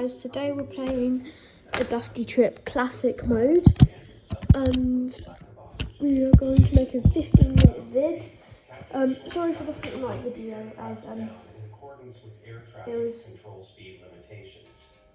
Guys, today we're playing a Dusty Trip Classic mode, and we are going to make a 15-minute vid. Sorry for the Fortnite video, as in accordance with air traffic control speed limitations.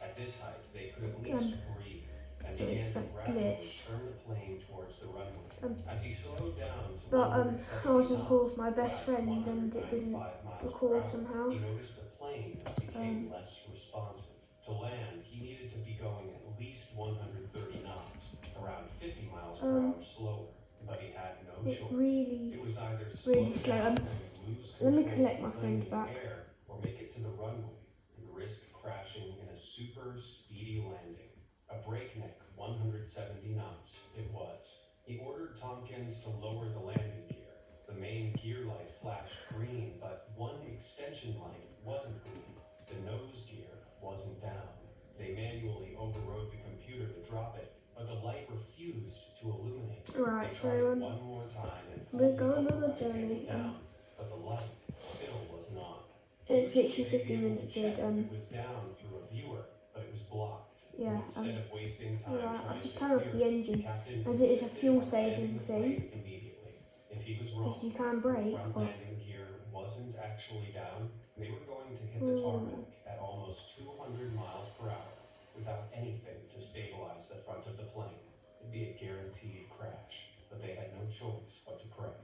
At this height, they could at least breathe and began to gradually turn the plane towards the runway. As he slowed down to but I was on call with my best friend and it didn't record somehow. He noticed the plane became less responsive. To land, he needed to be going at least 130 knots, around 50 miles per hour slower. But he had no choice. It was either slow down and lose Let me control collect of my the friend plane in back. the air, or make it to the runway and risk crashing in a super speedy landing. A breakneck 170 knots it was. He ordered Tompkins to lower the landing gear. The main gear light flashed green, but one extension light wasn't green. The nose gear wasn't down. They manually overrode the computer to drop it, but the light refused to illuminate. Right, They so tried it one more time and we're going on a override journey. down, but the light still wasn't on. It's literally 15-minute vid. It was down through a viewer, but it was blocked. Yeah. Instead of wasting time Right, trying I've just to turned off clear the it, engine, Captain as it is a insisted on fuel-saving landing the thing. plane immediately. If he was wrong, Because you can brake. the front landing gear wasn't actually down. They were going to hit the tarmac at almost 200 miles per hour without anything to stabilize the front of the plane. It'd be a guaranteed crash, but they had no choice but to pray.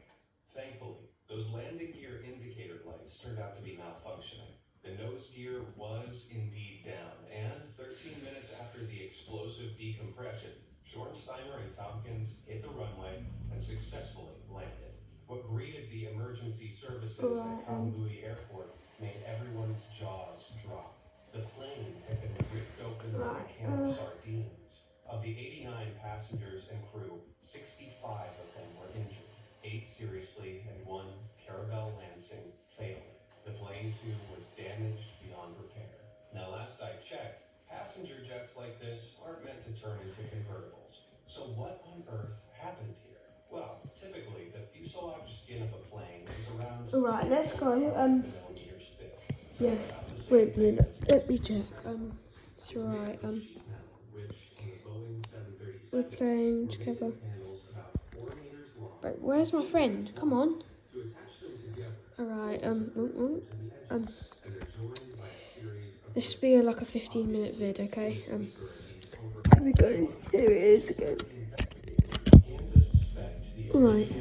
Thankfully, those landing gear indicator lights turned out to be malfunctioning. The nose gear was indeed down, and 13 minutes after the explosive decompression, Schornsteimer and Tompkins hit the runway and successfully landed. What greeted the emergency services at Kamui Airport made everyone's jaws drop. The plane had been ripped open like a can of sardines. Of the 89 passengers and crew, 65 of them were injured, 8 seriously and 1, Carabel Lansing, fatally. The plane, too, was damaged beyond repair. Now, last I checked, passenger jets like this aren't meant to turn into convertibles. So what on earth happened here? Well, typically, the fuselage skin of a plane is around... Alright, let's go. ...millimeters thick. Yeah. Wait a minute. Let me check. It's alright. We're playing together. Right, where's my friend? Come on. Alright, this should be like a 15-minute vid, okay? Here we go. Here it is again. Right.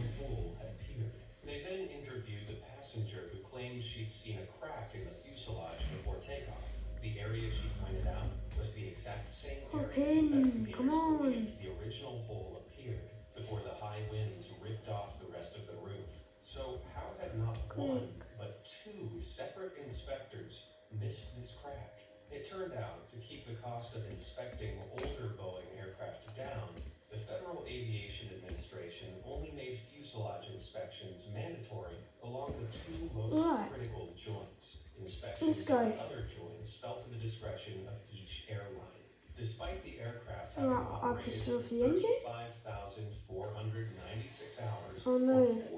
They then interviewed the passenger who claimed she'd seen a crack in the fuselage before takeoff. The area she pointed out was the exact same area investigators believed the original hole appeared before the high winds ripped off the rest of the roof. So how had not one, but 2 separate inspectors missed this crack? It turned out, to keep the cost of inspecting older Boeing aircraft down, the Federal Aviation Administration only made fuselage inspections mandatory along the 2 most critical joints. Inspections of other joints fell to the discretion of each airline. Despite the aircraft having operated for 35,496 hours or 4 years in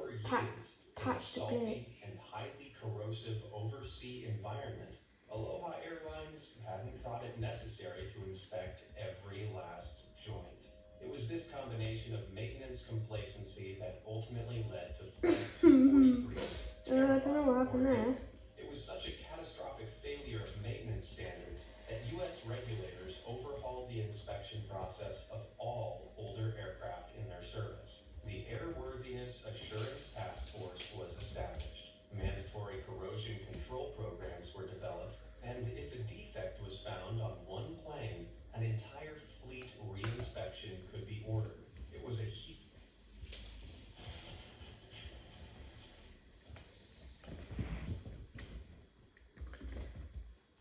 a salty and highly corrosive oversea environment, Aloha Airlines hadn't thought it necessary to inspect every last joint. It was this combination of maintenance complacency that ultimately led to Flight 243. I don't know what happened there. It was such a catastrophic failure of maintenance standards that U.S. regulators overhauled the inspection process of all older aircraft in their service. The Airworthiness Assurance Task Force was established. Mandatory corrosion control programs were developed, and if a defect was found on one plane, an entire fleet reinspection could be ordered. It was a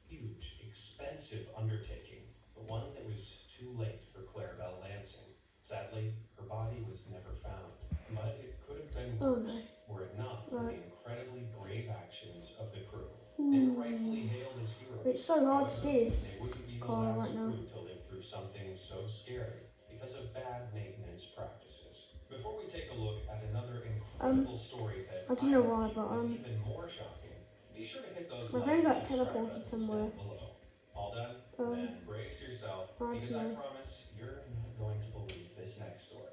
huge, expensive undertaking, but one that was too late for Clarabelle Lansing. Sadly, her body was never found, but it could have been worse were it not for the incredibly brave actions of the crew. They were rightfully hailed as heroes. It's so hard to see this they wouldn't be the car last right now. crew to live through something so scary because of bad maintenance practices. Before we take a look at another incredible story that I don't know why, but was even more shocking, be sure to hit those my like friend's and like subscribe teleported buttons somewhere. down below. All done? Then brace yourself, because I promise you're not going to believe this next story.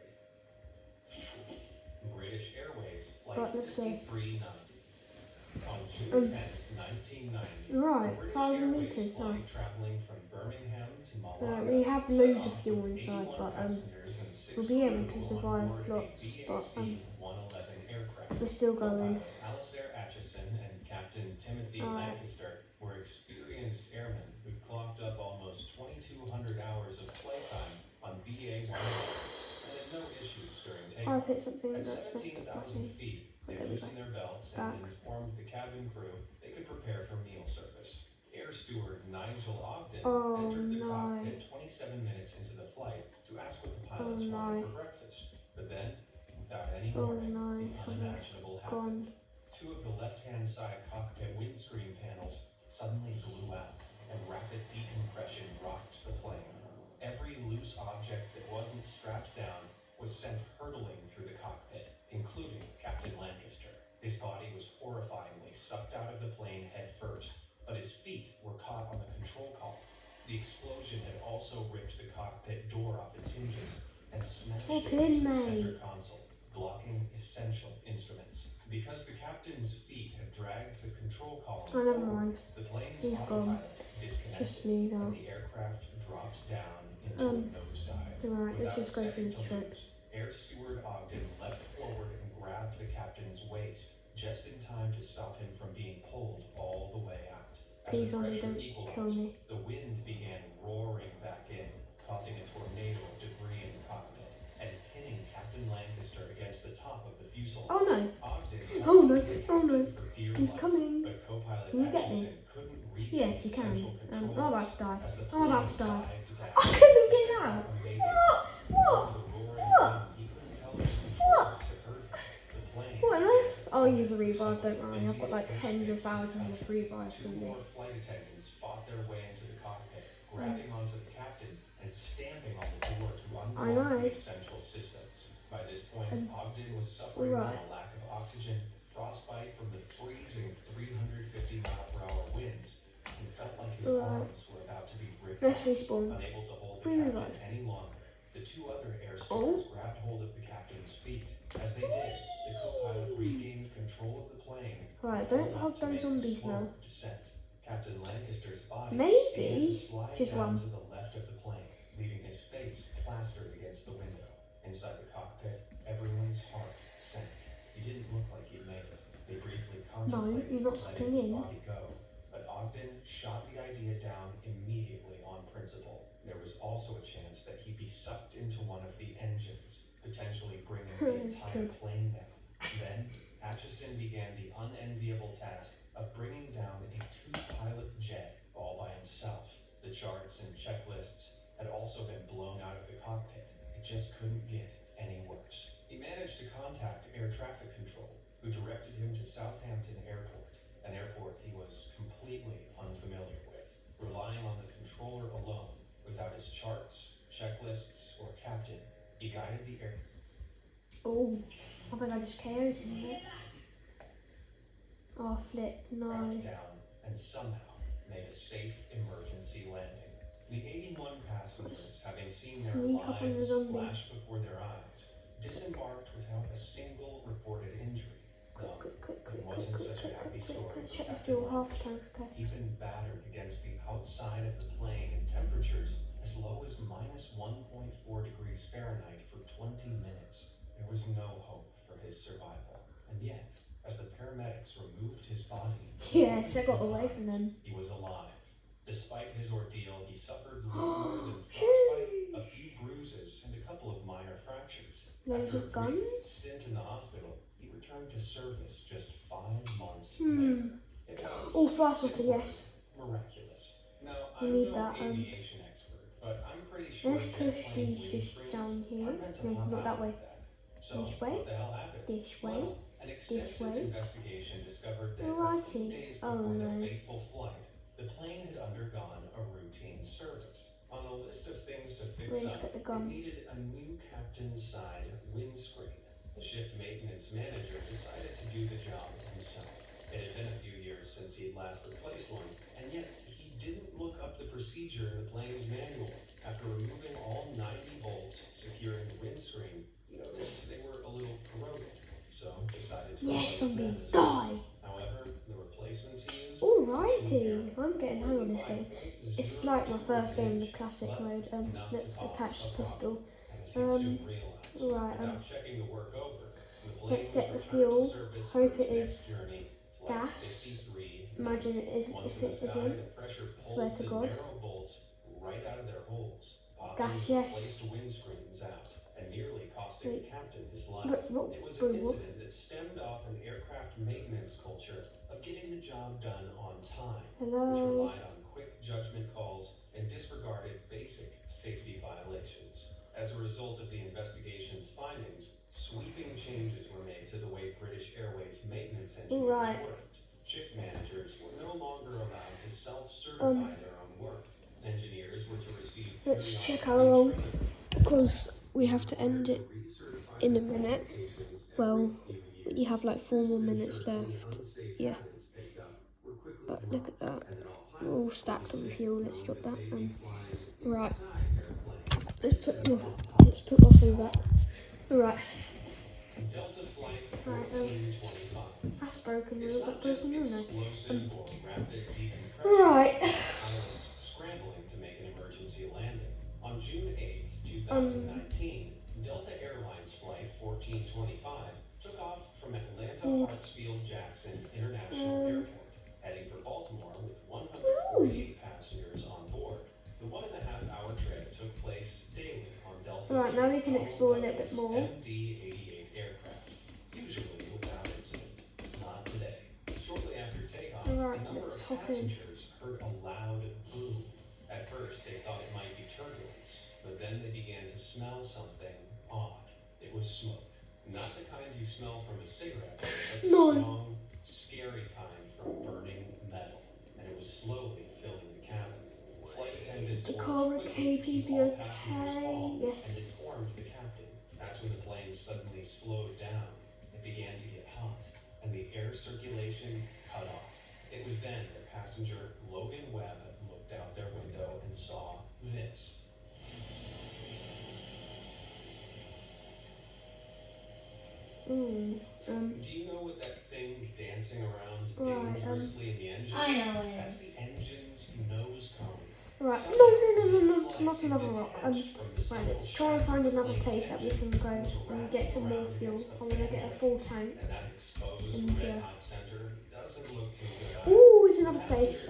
British Airways Flight 5390. On June 10th, 1990, Right, British 1,000 Airways meters, flight nice. traveling from Birmingham to Malaga We have set loads off of fuel with inside, 81 but passengers and 6 we'll be able crew to survive on board lots, a but BAC-111 aircraft. we're still going. Co-pilot Alistair Atchison and Captain Timothy Lancaster were experienced airmen who clocked up almost 2,200 hours of flight time on BA-111 and had no issues during I've takeoff. hit something At that's 17,000 feet, they loosened their belts and informed the cabin crew they could prepare for meal service. Air steward Nigel Ogden entered the cockpit 27 minutes into the flight to ask what the pilots wanted for breakfast. But then, without any warning, the unimaginable happened. Two of the left-hand side cockpit windscreen panels suddenly blew out, and rapid decompression rocked the plane. Every loose object that wasn't strapped down was sent hurtling through the cockpit, including Captain Lancaster. His body was horrifyingly sucked out of the plane head first, but his feet were caught on the control column. The explosion had also ripped the cockpit door off its hinges and smashed it into the center console, blocking essential instruments. Because the captain's feet had dragged the control column forward, the plane's autopilot disconnected, and the aircraft dropped down into a nosedive. Right, let's just go through this trip. Air steward Ogden leapt forward and grabbed the captain's waist, just in time to stop him from being pulled all the way out. As the pressure equalized, the wind began roaring back in, causing a tornado of debris in the cockpit, and pinning Captain Lancaster against the top of the fuselage. Oh no! Ogden Oh no! Oh no! for dear He's life, coming! but co-pilot Can you get me? Atchison couldn't reach Yes, you the can. central I'm controls about to die. as the I'm about plane to die. dived down. I couldn't get out! What? What on earth? I'll use a revive, don't worry. I've got like tens of thousands of revives Two from more this. flight attendants fought their way into the cockpit, grabbing onto the captain and stamping on the door to unlock the essential systems. By this point, Ogden was suffering from a lack of oxygen, frostbite from the freezing 350 mile per hour winds, and felt like his arms were about to be ripped Let's off. respawn. Unable to hold the captain any longer, the two other air stewards grabbed hold of the captain's feet. As they did, the co-pilot regained control of the plane. Right, don't hug those zombies now. Descent. Captain Lancaster's body Maybe began to slide just down one. to the left of the plane, leaving his face plastered against the window. Inside the cockpit, everyone's heart sank. He didn't look like he made it. They briefly contemplated you're not letting his in. body go, but Ogden shot the idea down immediately on principle. There was also a chance that he'd be sucked into one of the engines, potentially bringing the entire plane down. Then, Atchison began the unenviable task of bringing down a two-pilot jet all by himself. The charts and checklists had also been blown out of the cockpit. It just couldn't get any worse. He managed to contact air traffic control, who directed him to Southampton Airport, an airport he was completely unfamiliar with. Relying on the controller alone, without his charts, checklists, or captain, he guided the air. Oh, I think I just KO'd him there. Oh, flip, no. Down and somehow made a safe emergency landing. The 81 passengers, having seen their lives flash before their eyes, disembarked without a single reported injury. It wasn't such a happy story. Check the fuel half tank, okay. He'd been battered against the outside of the plane in temperatures as low as -1.4 degrees Fahrenheit for 20 minutes. There was no hope for his survival. And yet, as the paramedics removed his body, yes, I got away from them. He was alive. Despite his ordeal, he suffered little more than frostbite, a few bruises, and a couple of minor fractures. After a brief stint in the hospital, he returned to service just 5 months later. Oh, frostbite, yes. Miraculous. Now, We I'm need no that, aviation expert, but I'm pretty sure let's push these just down here. No, not that way. So, This way. what the hell happened? This way. Well, an extensive investigation discovered that a Alrighty. few days before the fateful flight, the plane had undergone a routine service. On the list of things to fix up, it needed a new captain's side windscreen. The shift maintenance manager decided to do the job himself. It had been a few years since he had last replaced one, and yet he didn't look up the procedure in the plane's manual. After removing all 90 bolts securing the windscreen, he noticed they were a little corroded, so decided to Yes, replace them zombies, as well. die! However, the replacements he used Alrighty, I'm getting hang on this game. It's like my first game in the classic mode. Let's attach the pistol. Right, checking the work over, the let's plane get the was returned to fuel. service for Hope its it next is journey, Flight gas. 53. Imagine it is Once if in it the sky, isn't. the pressure Swear pulled to the God. narrow bolts right out of their holes, popping Gas, the yes. replaced windscreens out, and nearly costing Wait. the captain his life. But It was but an what? incident that stemmed off an aircraft maintenance culture of getting the job done on time, which Hello. relied on quick judgment calls and disregarded basic safety violations. As a result of the investigation's findings, sweeping changes were made to the way British Airways maintenance engineers Right. worked. Shift managers were no longer allowed to self-certify their own work. Engineers were to receive Let's periodic check how long, retraining. because we have to end it in a minute. Well, we have like 4 more minutes left. Yeah. But look at that. We're all stacked on fuel. Let's drop that. Right. Let's put my phone back. Alright. Delta Flight Right, 1425. that's broken. It's Was not that just broken? No. explosive or rapid decompression. Right. Pilots scrambling to make an emergency landing. On June 8th, 2019, Delta Airlines Flight 1425 took off from Atlanta Hartsfield-Jackson International Airport, heading for Baltimore with 148 passengers on board. The 1.5-hour trip took place daily on Delta's Right, now we can explore a little bit more. MD-88 aircraft, usually without incident. Not today. Shortly after takeoff, Right, a number let's of hop in. passengers heard a loud boom. At first, they thought it might be turbulence, but then they began to smell something odd. It was smoke. Not the kind you smell from a cigarette, but the No. strong, scary kind from burning metal. And it was slowly filling the cabin. Flight attendants The worked car quickly okay, to keep be all okay? passengers calm Yes. and informed the captain. That's when the plane suddenly slowed down. It began to get hot, and the air circulation cut off. It was then that passenger Logan Webb looked out their window and saw this. Do you know what that thing dancing around Right, dangerously in the engine? I know it That's is. the engine's nose cone. Right. No. It's not another rock. Right, let's try and find another place that we can go and get some more fuel. I want to get a full tank. And that exposed And, red hot center doesn't look too good. Ooh, it's another place.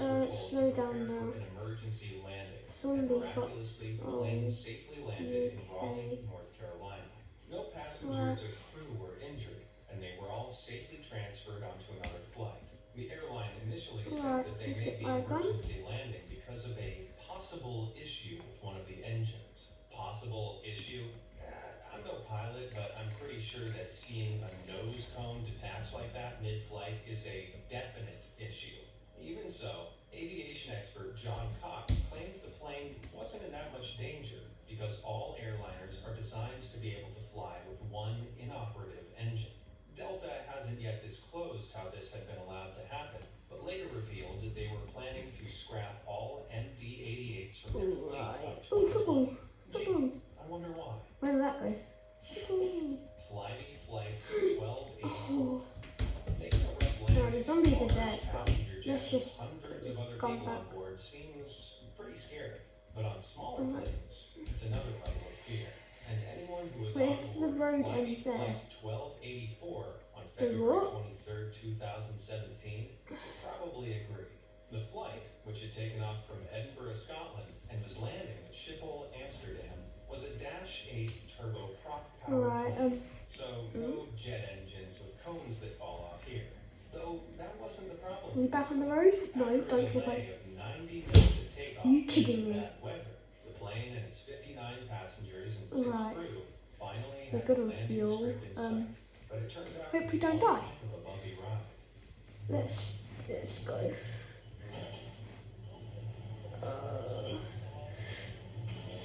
Slow down now. An emergency landing. Zombie shot. Miraculously, the Oh, plane safely landed in Raleigh, okay. North Carolina. No passengers or crew were injured, and they were all safely transferred onto another flight. The airline initially Right, said that they is made it the icon? emergency landing because of a possible issue with one of the engines. Possible issue? I'm no pilot, but I'm pretty sure that seeing a nose cone detach like that mid-flight is a definite issue. Even so, aviation expert John Cox claimed the plane wasn't in that much danger because all airliners are designed to be able to fly with one inoperative engine. Delta hasn't yet disclosed how this had been allowed to happen, but later revealed that they were planning to scrap all MD-88s from their fleet. Right. by Oh, kaboom. 2020. Kaboom. I wonder why. Where did that go? Kaboom. Flighty Flight 1284. Oh. Making a rough No, landing the zombies on are a dead, but passenger jet let's with just hundreds of other come people on back. board seems pretty scary. But on smaller Mhm. planes, it's another level of fear. And anyone who was But on if the board road Flighty ends there- Flight 1284 on The February what? 23rd, 2017, would probably agree. The flight, which had taken off from Edinburgh, Scotland, and was landing at Schiphol, Amsterdam, was a Dash 8 turboprop powered Right, plane. So no jet engines with cones that fall off here. Though that wasn't the problem. Are we back on the road? No, After a don't flip delay over. of 90 minutes at takeoff You due kidding to me? bad weather, the plane and its 59 passengers and 6 Right. crew finally We're had good a on landing fuel. strip in sight. But it turned out hope to we be don't all die. heck of a bumpy ride. Let's go.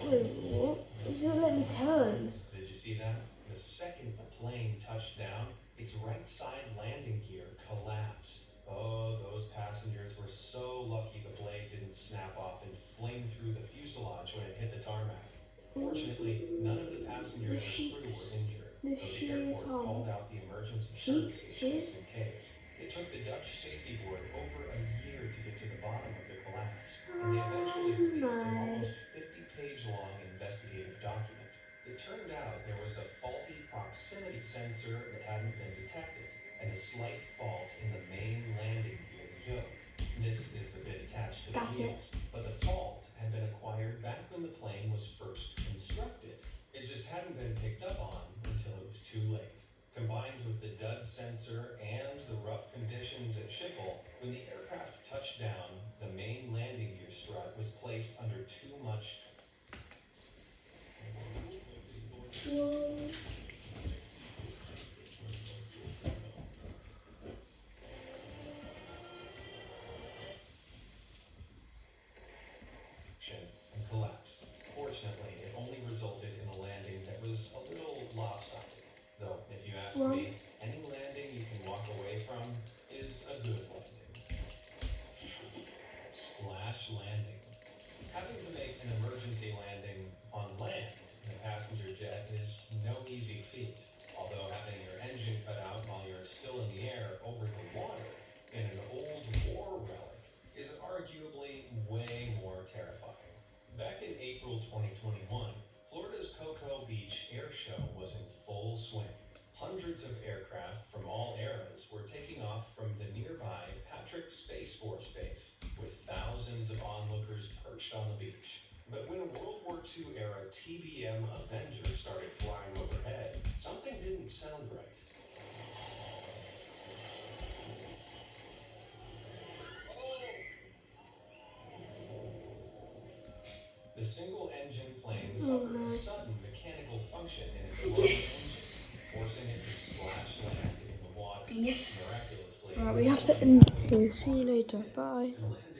Wait, what? It doesn't let me turn. Did you see that? The second the plane touched down, its right side landing gear collapsed. Oh, those passengers were so lucky the blade didn't snap off and fling through the fuselage when it hit the tarmac. Fortunately, none of the passengers or crew were injured, The though the she is airport home. called out the emergency She services is. just in case. It took the Dutch safety board over a year to get to the bottom of the collapse, and they eventually released an almost 50-page-long investigative document. It turned out there was a faulty proximity sensor that hadn't been detected, and a slight fault in the main landing gear yoke. This is the bit attached to the That's it. wheels, but the fault had been acquired back when the plane was first constructed. It just hadn't been picked up on until it was too late. Combined with the dud sensor and the rough conditions at Schiphol, when the aircraft touched down, the main landing gear strut was placed under too much and collapsed. Fortunately, it only resulted in a landing that was a little lopsided. Though, if you ask me, any landing you can walk away from is a good landing. Splash landing. Having to make an emergency landing on land in a passenger jet is no easy feat. Although having your engine cut out while you're still in the air over the water in an old war relic is arguably way more terrifying. Back in April 2021, Florida's Cocoa Beach Air Show was in full swing. Hundreds of aircraft from all eras were taking off from the nearby Patrick Space Force Base, with thousands of onlookers perched on the beach. But when a World War II era TBM Avenger started flying overhead, something didn't sound right. The single-engine plane suffered a sudden mechanical function in its lower engine, forcing it to splash land in the water. Yes. Miraculously, Alright, we have to end here. See you later. Bye. and landed